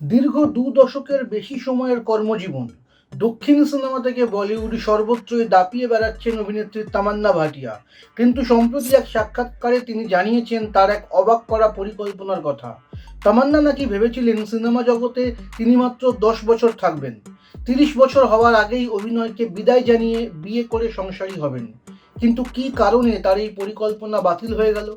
দীর্ঘ ২ দশকের বেশি সময়ের কর্মজীবন, দক্ষিণ সিনেমা থেকে বলিউড সর্বত্রই দাপিয়ে বেড়াচ্ছেন অভিনেত্রী তামান্না ভাটিয়া। কিন্তু সম্প্রতি এক সাক্ষাৎকারে তিনি জানিয়েছেন তার এক অবাক করা পরিকল্পনার কথা। তামান্না নাকি ভেবেছিলেন সিনেমা জগতে তিনি মাত্র ১০ বছর থাকবেন। ৩০ বছর হওয়ার আগেই অভিনয়কে বিদায় জানিয়ে বিয়ে করে সংসারী হবেন। কিন্তু কী কারণে তার এই পরিকল্পনা বাতিল হয়ে গেল?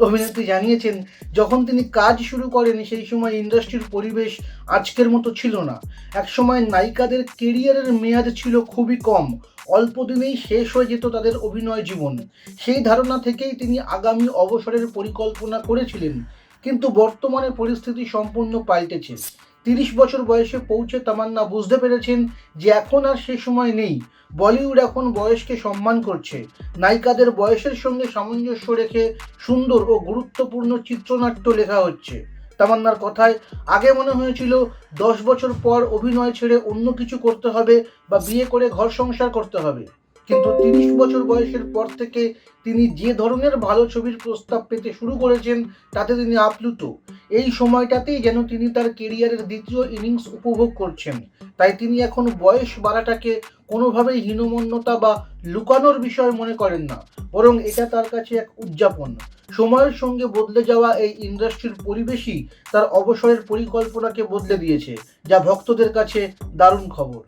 অভিনেত্রী জানিয়েছেন, যখন তিনি কাজ শুরু করেন সেই সময় ইন্ডাস্ট্রির পরিবেশ আজকের মতো ছিল না। একসময় নায়িকাদের কেরিয়ারের মেয়াদ ছিল খুবই কম, অল্প দিনেই শেষ হয়ে যেত তাদের অভিনয় জীবন। সেই ধারণা থেকেই তিনি আগামী অবসরের পরিকল্পনা করেছিলেন। কিন্তু বর্তমানে পরিস্থিতি সম্পূর্ণ পাল্টেছে। ৩০ বছর বয়সে পৌঁছে তামান্না বুঝতে পেরেছেন যে এখন আর সে সময় নেই। বলিউড এখন বয়সকে সম্মান করছে। নায়িকাদের বয়সের সঙ্গে সামঞ্জস্য রেখে সুন্দর ও গুরুত্বপূর্ণ চিত্রনাট্য লেখা হচ্ছে। তামান্নার কথায়, আগে মনে হয়েছিল ১০ বছর পর অভিনয় ছেড়ে অন্য কিছু করতে হবে বা বিয়ে করে ঘর সংসার করতে হবে। কিন্তু ৩০ বছর বয়সের পর থেকে তিনি যে ধরনের ভালো ছবির প্রস্তাব পেতে শুরু করেছেন তাতে তিনি আপ্লুত। এই সময়টাতেই যেন তিনি তার কেরিয়ারের দ্বিতীয় ইনিংস উপভোগ করছেন। তাই তিনি এখন বয়স বাড়াটাকে কোনোভাবেই হীনমন্যতা বা লুকানোর বিষয় মনে করেন না, বরং এটা তার কাছে এক উদযাপন। সময়ের সঙ্গে বদলে যাওয়া এই ইন্ডাস্ট্রির পরিবেশই তার অবসরের পরিকল্পনাকে বদলে দিয়েছে, যা ভক্তদের কাছে দারুণ খবর।